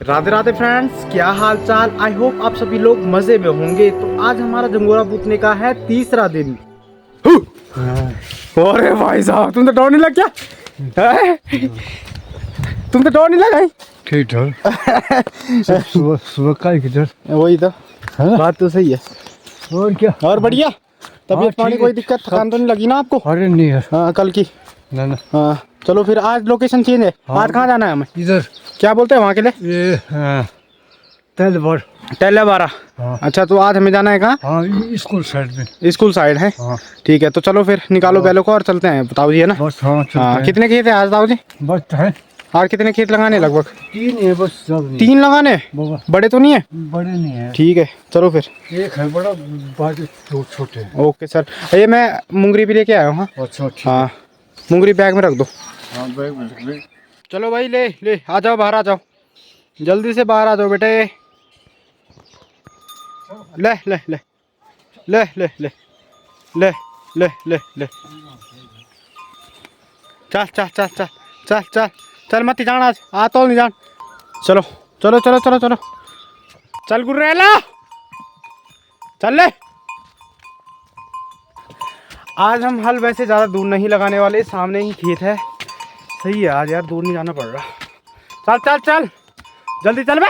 Radhe Radhe friends, क्या हाल चाल। I hope आप सभी लोग मजे में होंगे। तो आज हमारा झंगोरा पूछने का है तीसरा दिन। अरे भाई साहब, तुम तो डर नहीं लग क्या? तुम तो डर नहीं लगा? ठीक डर सुबह सुबह का किधर वही तो बात तो सही है। और क्या और बढ़िया तबीयत पानी, ठीक कोई है, दिक्कत थकान तो नहीं लगी ना आपको? अरे नहीं है हाँ कल की। ना ना हाँ चलो फिर आज लोकेशन चेंज है। हाँ। आज कहाँ जाना है हमें? इधर क्या बोलते हैं वहाँ के लिए? ये तलवार टेलाबारा। हाँ अच्छा तो आज हमें जाना है कहाँ? हाँ ये स्कूल साइड में स्कूल साइड है। हाँ ठीक है तो चलो फिर निकालो बैलों को और चलते हैं। बताओ जी, है ना? बस हाँ चलते हाँ हैं। कितने खेत है आज ताऊ जी? बस है और कितने खेत लगाने लगभग? 3 है बस ज्यादा नहीं। 3 लगाने? बाबा बड़े तो नहीं है? बड़े नहीं है, ठीक है चलो फिर। एक है बड़ा, बाकी 2 छोटे हैं। Okay sir. ये मैं मुंगरी भी लेके आया हूँ। हाँ अच्छा ठीक हाँ मुंगरी बैग में रख दो। हाँ बैग में रख ले। चलो भाई ले ले आ जाओ, बाहर आ जाओ, जल्दी से बाहर आ जाओ बेटे। ले ले ले ले ले ले ले ले ले ले चल चल चल चल चल चल चल मत जान, आज आ तो नहीं जान। चलो चलो चलो चलो चलो चल गुर्रेला चल ले। आज हम हल वैसे ज़्यादा दूर नहीं लगाने वाले, सामने ही खेत है। सही है आज यार, दूर नहीं जाना पड़ रहा। चल चल चल जल्दी चल बे।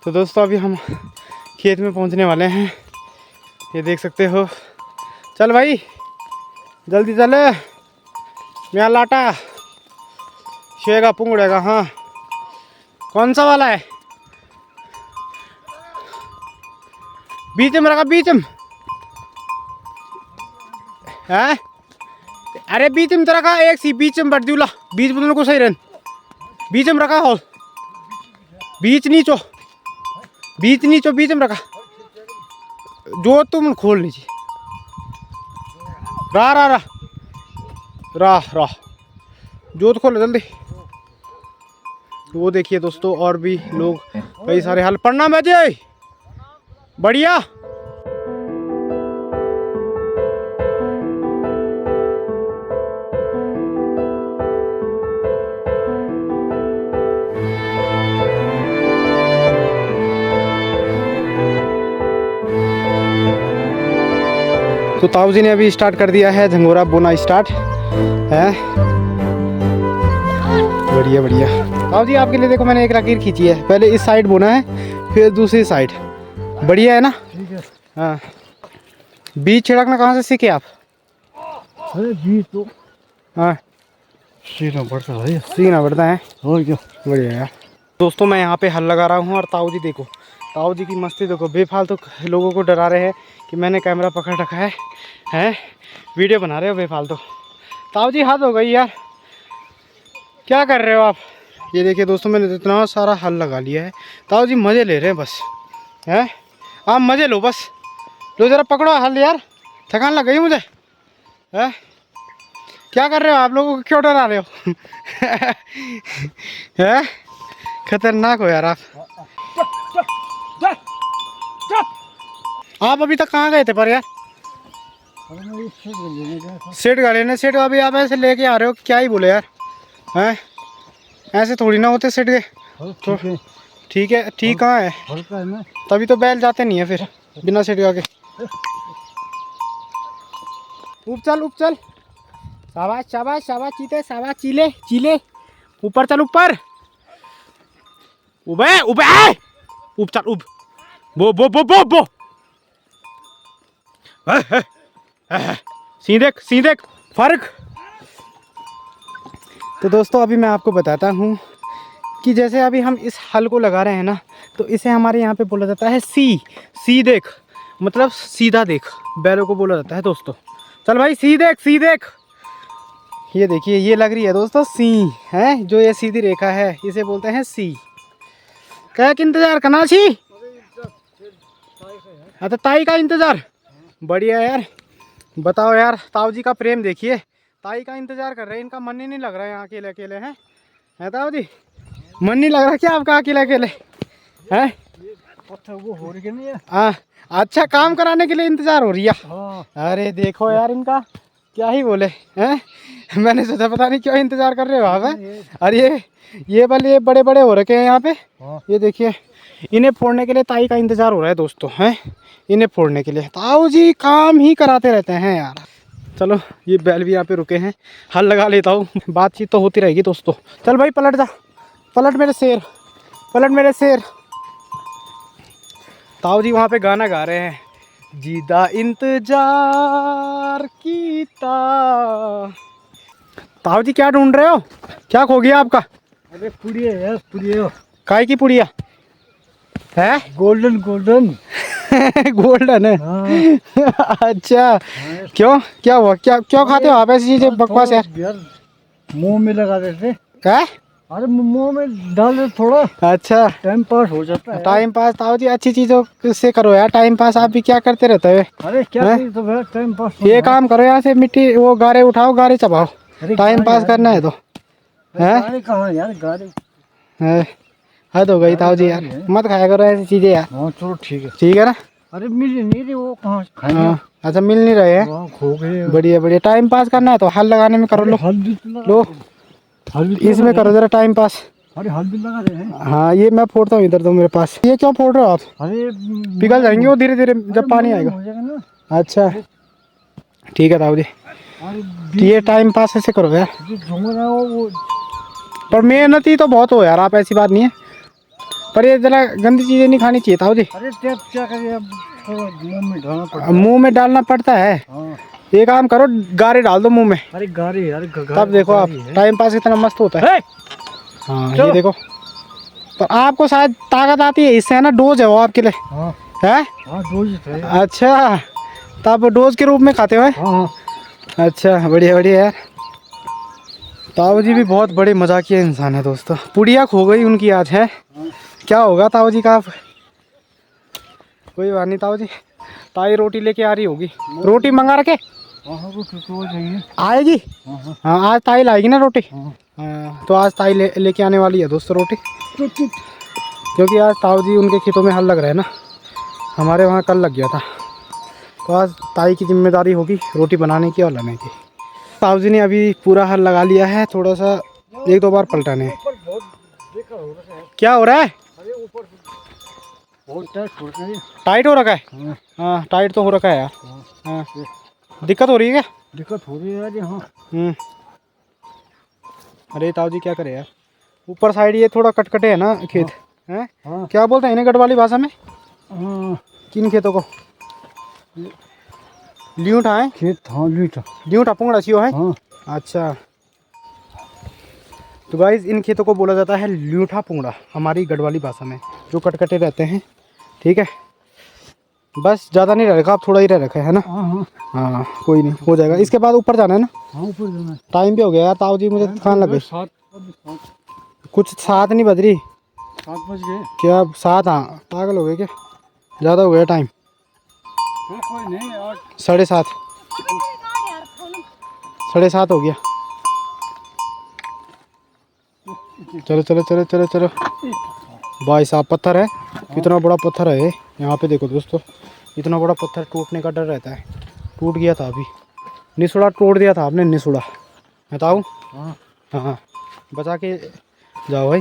तो दोस्तों अभी हम खेत में पहुंचने वाले हैं, ये देख सकते हो। चल भाई जल्दी चल, मैं लाटा शेगा पुंगड़ेगा। हाँ कौन सा वाला है? बीच में रखा, बीच में है। अरे बीच में तो रखा, एक सी बीच में बढ़ दूला, बीच में को सही रहन, बीच में रखा हो, बीच नीचो, बीच नीचो, बीच में रखा जो तुम खोल लीजिए। रा रा रा रा रा जोत खोलो जल्दी। वो देखिए दोस्तों और भी लोग कई सारे हल पढ़ना बजे बढ़िया। तो ताऊ जी ने अभी स्टार्ट कर दिया है झंगोरा बोना स्टार्ट है। बढ़िया बढ़िया ताऊ जी, आपके लिए देखो मैंने एक लकीर खींची है। पहले इस साइड बोना है फिर दूसरी साइड। बढ़िया है ना? ठीक है। हाँ बीज छिड़कना कहाँ से सीखे आप? अरे बीज तो हाँ सीना पड़ता है, सीखना पड़ता है। और क्या। बढ़िया यार। दोस्तों मैं यहाँ पे हल लगा रहा हूँ और ताऊ जी देखो, ताऊ जी की मस्ती देखो। बेफालतू लोगों को डरा रहे हैं कि मैंने कैमरा पकड़ रखा है वीडियो बना रहे हो बेफालतू। ताऊ जी हद हो गई यार, क्या कर रहे हो आप? ये देखिए दोस्तों मैंने इतना सारा हल लगा लिया है। ताऊ जी मज़े ले रहे हैं बस, हैं आप मज़े लो बस। लो ज़रा पकड़ो हल यार, थकान लग गई मुझे। है क्या कर रहे हो आप? लोगों को क्यों डरा रहे हो? है खतरनाक हो यार आप। आप अभी तक कहाँ गए थे पर यार? सेठ गाड़ी ने, सेठ अभी आप ऐसे लेके आ रहे हो, क्या ही बोले यार। हैं ऐसे थोड़ी ना होते सेठ के। तो ठीक है, ठीक कहाँ है? तभी तो बैल जाते नहीं है फिर बिना सेठ के। ऊपर चल ऊपर चल, शाबाश शाबाश शाबाश चीते, शाबाश चीले चीले, ऊपर चल ऊपर। उबे उबे ऊपर चल उब बो बो बो बो बो। सीधे फर्क। तो दोस्तों अभी मैं आपको बताता हूँ कि जैसे अभी हम इस हल को लगा रहे हैं ना, तो इसे हमारे यहाँ पे बोला जाता है सी देख, मतलब सीधा देख, बैलों को बोला जाता है दोस्तों। चल भाई सी देख। ये देखिए ये लग रही है दोस्तों सी है, जो ये सीधी रेखा है इसे बोलते हैं सी। क्या इंतजार करना छी? अच्छा ताई का इंतजार। बढ़िया यार। बताओ यार ताऊ जी का प्रेम देखिए, ताई का इंतजार कर रहे हैं। इनका मन ही नहीं लग रहा है यहाँ अकेले अकेले हैं। है ताऊ जी मन नहीं लग रहा क्या आपका अकेले अकेले? है वो हो रही नहीं है। हाँ अच्छा काम कराने के लिए इंतजार हो रही है। हाँ। अरे देखो यार इनका क्या ही बोले हैं। मैंने सोचा पता नहीं क्यों इंतजार कर रहे हो वहाँ पे। अरे ये वाले ये बड़े बड़े हो रखे हैं यहाँ पे। हाँ। ये देखिए इन्हें फोड़ने के लिए ताई का इंतजार हो रहा है दोस्तों, हैं इन्हें फोड़ने के लिए। ताऊ जी काम ही कराते रहते हैं यार। चलो ये बैल भी यहाँ पे रुके हैं, हल लगा लेता हूँ, बातचीत तो होती रहेगी दोस्तों। चल भाई पलट जा, पलट मेरे शेर, पलट मेरे शेर। ताऊ जी वहाँ पे गाना गा रहे हैं, जीदा इंतजार कीता। ताऊ जी क्या ढूंढ रहे हो, क्या खो गया आपका? अरे पुड़िया यार, पुड़िया। काय की पुड़िया है? Golden golden. गोल्डन है। हाँ। अच्छा क्यों, क्या हुआ, क्या क्यों खाते हो आप ऐसी चीजें बकवास यार? मुंह में लगा देते है? अरे मुंह में डाल दे थोड़ा, अच्छा टाइम पास हो जाता है। टाइम पास ताऊ जी अच्छी चीजों से करो यार, टाइम पास आप भी क्या करते रहते हो? अरे क्या हैं? करें तो भैया, टाइम पास ये काम करो यहाँ से, मिट्टी वो गारे उठाओ, गारे चबाओ, टाइम पास करना है तो। हैं? गाड़ी कहाँ है यार, गाड़ी। हद हो गई ताऊ जी यार, मत खाया करो ऐसी चीजें यार। हाँ चलो ठीक है। ठीक है ना? अरे मिल नहीं रही, वो कहाँ से खाएंगे? हाँ अच्छा मिल नहीं रहे हैं, वहाँ खो गए। बढ़िया बढ़िया। टाइम पास करना है तो हल लगाने में करो, लो हल्दी लो इसमें करो जरा टाइम पास। अरे हल्दी लगा रहे हैं। हाँ ये मैं फोड़ता हूँ इधर, तो मेरे पास ये क्यों फोड़ रहे हो आप? अरे पिघल जाएंगे वो धीरे धीरे जब पानी आएगा। हो जाएगा ना। अच्छा ठीक है ताऊ जी, अरे ये टाइम पास ऐसे करो यार। जो झूमर है वो पर मेहनती तो बहुत हो यार आप, ऐसी बात नहीं है, पर ये जरा गंदी चीजें नहीं खानी चाहिए ताऊ जी। अरे टेप क्या करिए, अब थोड़ा मुंह में डालना पड़ता है। मुंह में डालना पड़ता है। हाँ। ये काम करो, गारे डाल दो मुंह में, अरे गाड़ी यार, तब देखो आप टाइम पास कितना मस्त होता है। हाँ ये देखो, पर आपको शायद ताकत आती है इससे, है ना? डोज है वो आपके लिए। हाँ है? हाँ डोज है। अच्छा तो आप डोज के रूप में खाते हो? हाँ हाँ। अच्छा बढ़िया बढ़िया यार। ताऊ जी भी बहुत बड़े मजाकिया इंसान है दोस्तों। पुड़िया खो गई उनकी आज, है क्या होगा ताऊ जी का? कोई बात नहीं ताऊ जी, ताई रोटी लेके आ रही होगी, रोटी मंगा रखे। हाँ हाँ, वो तो चाहिए। आएगी। हाँ हाँ हाँ आज ताई लाएगी ना रोटी। हाँ। हाँ तो आज ताई लेके आने वाली है दोस्तों रोटी, क्योंकि आज ताऊ जी उनके खेतों में हल लग रहा है ना, हमारे वहाँ कल लग गया था, तो आज ताई की जिम्मेदारी होगी रोटी बनाने की और लाने की। ताऊ जी ने अभी पूरा हल लगा लिया है, थोड़ा सा एक दो बार पलटाने हैं। क्या हो रहा है? टाइट हो रखा है। हाँ टाइट तो हो रखा है यार। हाँ दिक्कत हो रही है क्या? दिक्कत हो रही है यार यहाँ। अरे ताऊ जी क्या करे यार, ऊपर साइड ये थोड़ा कटकटे है ना खेत। हैं? हाँ क्या बोलते हैं इन्हें गढ़वाली भाषा में? हाँ। किन खेतों को? ल्यूठा है? खेत हाँ लीटा। ल्यूठा पुंगड़ा छियो है। हाँ अच्छा तो गाइस इन खेतों को बोला जाता है ल्यूठा पुंगड़ा हमारी गढ़वाली भाषा में, जो कटकटे रहते हैं। ठीक है बस ज़्यादा नहीं रह रखा, आप थोड़ा ही रह रखा है ना? हाँ हाँ हाँ कोई नहीं हो जाएगा। इसके बाद ऊपर जाना है ना? हाँ, ऊपर जाना है। टाइम भी हो गया यार ताऊ जी, मुझे थकान लग गई। 7 कुछ 7 नहीं बज रही। 7 बज गए। क्या 7? हाँ पागल हो गए क्या, ज़्यादा हो गया टाइम। कोई नहीं यार। 7:30 7:30 हो गया। चलो चलो चलो चलो चलो भाई साहब, पत्थर है, कितना बड़ा पत्थर है यहाँ पे देखो दोस्तों, इतना बड़ा पत्थर टूटने का डर रहता है। टूट गया था अभी, निसुड़ा तोड़ दिया था आपने, निसुड़ा बताऊँ? हाँ हाँ बचा के जाओ भाई,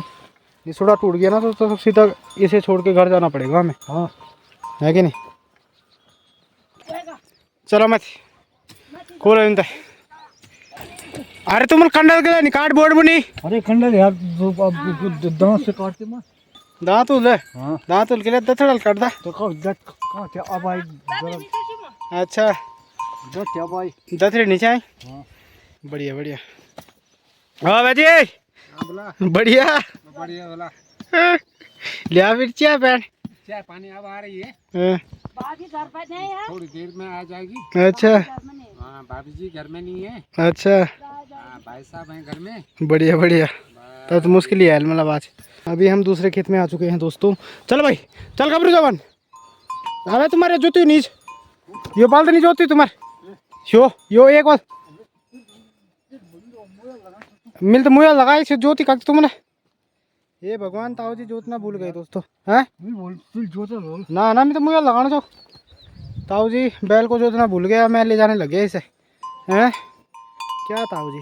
निसुड़ा टूट गया ना तो सीधा इसे छोड़ के घर जाना पड़ेगा हमें। हाँ है कि नहीं? चलो मत खोलो इंत। अरे तुम कंडल के नहीं काट बोर्ड बनी। अरे खंडर यार, दांत से काटते मत। दांत उल हाँ दांत उल के लिए दथड़ल काट दा। तो कहाँ थे अब आई जरा। अच्छा जट अब आई। दथड़ी नीचे आई। हाँ बढ़िया बढ़िया। हाँ भाजी बढ़िया बढ़िया वाला। लिया मिर्चिया पैन चाय पानी अब आ रही है। हाँ, भाभी घर पर नहीं है। थोड़ी देर में आ जाएगी। अच्छा हाँ भाभी जी घर में नहीं है। अच्छा भाई साहब हैं घर में। बढ़िया बढ़िया, तब तो मुश्किल ही है मतलब आज। अभी हम दूसरे खेत में आ चुके हैं दोस्तों। चल भाई चल घबरू जवान। अरे तुम्हारे जोती नीच यो बाल तो नहीं जोती तुम्हारे यो एक बार मिल तो मुझे लगा इसे जोती का तुमने। ये भगवान ताऊ जी जोतना भूल गए दोस्तों। हैं ना ना मैं तो मुझे लगाना जो ताऊ जी बैल को जोतना भूल गया, मैं ले जाने लग गया इसे। हैं क्या ताऊ जी।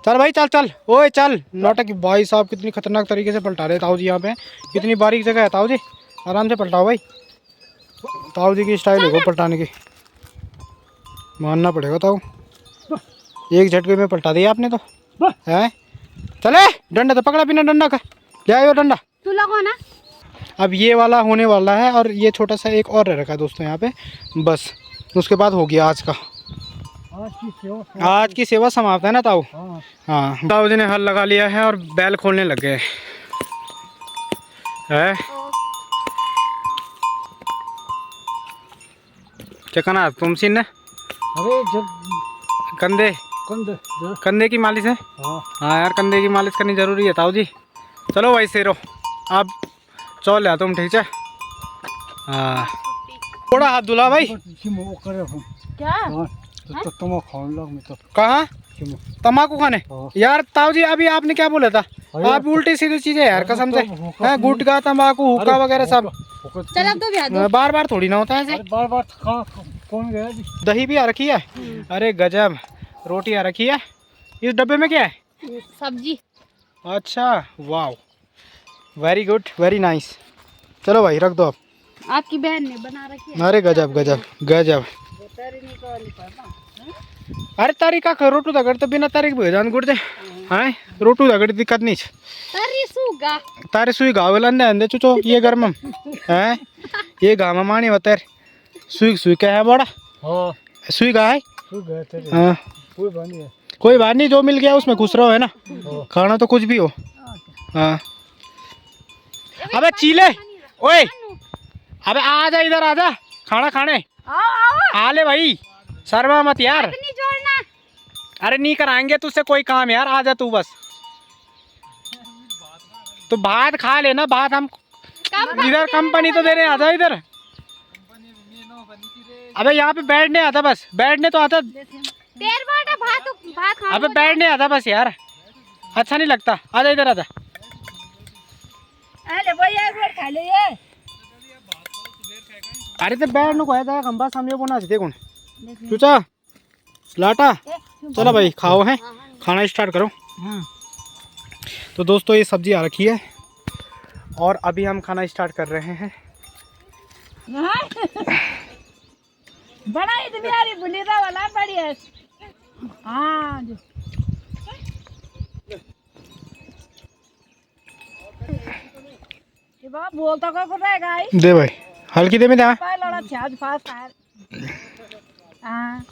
चल भाई चल चल, ओए चल नौटंकी। भाई साहब कितनी खतरनाक तरीके से पलटा रहे ताऊ जी यहाँ पे। कितनी बारीक जगह है ताऊ जी, आराम से पलटाओ भाई। ताऊ जी की स्टाइल है वो पलटाने की, मानना पड़ेगा ताऊ। एक झटके में पलटा दिया आपने तो है। चले डंडा तो पकड़ा, बिना डंडा का ले आयो डंडा। तू लगो ना। अब ये वाला होने वाला है और ये छोटा सा एक और रह रखा है दोस्तों यहाँ पे, बस उसके बाद हो गया आज का। आज की सेवा समाप्त है ना ताऊ। हाँ ताऊ जी ने हल लगा लिया है और बैल खोलने लग गए है। क्या कहना तुम सीन ने? अरे जब कंधे कंधे की मालिश है। हाँ यार कंधे की मालिश करनी जरूरी है ताऊ जी। चलो भाई शेरो आप चल या तुम, ठीक है। हाँ थोड़ा हाथ धुला भाई। क्या कहाँ तम्बाकू खाने? यार ताऊ जी अभी आपने क्या बोला था? आप उल्टी सीधी चीजें यार कसम से हैं, गुटखा तम्बाकू हुक्का वगैरह सब। चल अब तो भी आ दो। बार बार थोड़ी ना होता है ऐसे। बार बार कौन गया जी? दही भी आ रखी है। अरे गजब, रोटी आ रखी है। इस डब्बे में क्या है? सब्जी। अच्छा वाह, वेरी गुड वेरी नाइस। चलो भाई रख दो आप। आपकी बहन ने बना रखी है। अरे गजब गजब गजब। अरे तारीख का रोटू दगड़ तो बिना तारीख भेजान गुड़ते हैं। रोटू दगड़ दिक्कत नहीं तरी सूगा। तारे सुई गावल अंदे अंदे चुचो ये गर्मम हैं, ये गामा मानी बता सुई सुई क्या है बड़ा। हाँ सुई गा है। हाँ कोई कोई बात नहीं, जो मिल गया उसमें खुश रहो है ना। खाना तो कुछ भी हो। हाँ अबे चीले ओए, अबे आजा इधर आजा खाना खाने। आ ले भाई, शर्मा मत यार। नहीं जोड़ना। अरे नहीं कराएंगे तुझसे कोई काम यार, आजा तू बस। तो भात खा लेना, भात हम इधर कंपनी तो देने आता इधर। अबे यहाँ पे बैठने आता, बस बैठने तो आता। देर बाटा भात खा। अबे बैठने आता बस यार, अच्छा नहीं लगता। आजा इधर आजा। अरे भैया एक बार खा ले ये। अरे तो बैठने को आया खंबा सामने को ना देखो चूचा लाटा। चलो भाई खाओ है, खाना स्टार्ट करो। तो दोस्तों ये सब्जी आ रखी है और अभी हम खाना स्टार्ट कर रहे हैं। बड़ा ही तुम्हारी बुनीदा वाला बढ़िया। हाँ ये बात बोलता को रहेगा। दे भाई हल्की दे में दे। लड़ा छाज फास्ट है। हाँ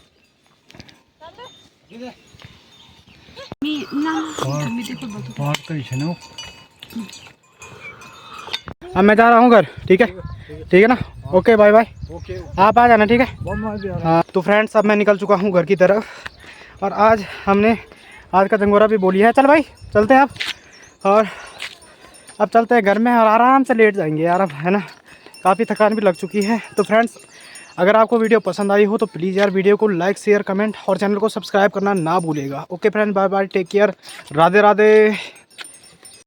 अब मैं जा रहा हूँ घर, ठीक है ना। Okay bye bye. आप आ जाना ठीक है। हाँ तो फ्रेंड्स अब मैं निकल चुका हूँ घर की तरफ और आज हमने आज का जंगोरा भी बोली है। चल भाई चलते हैं और अब चलते हैं घर में और आराम से लेट जाएंगे यार अब, है ना। काफ़ी थकान भी लग चुकी है। तो फ्रेंड्स अगर आपको वीडियो पसंद आई हो तो प्लीज़ यार वीडियो को लाइक शेयर कमेंट और चैनल को सब्सक्राइब करना ना भूलेगा। Okay friends bye bye, take care, Radhe Radhe.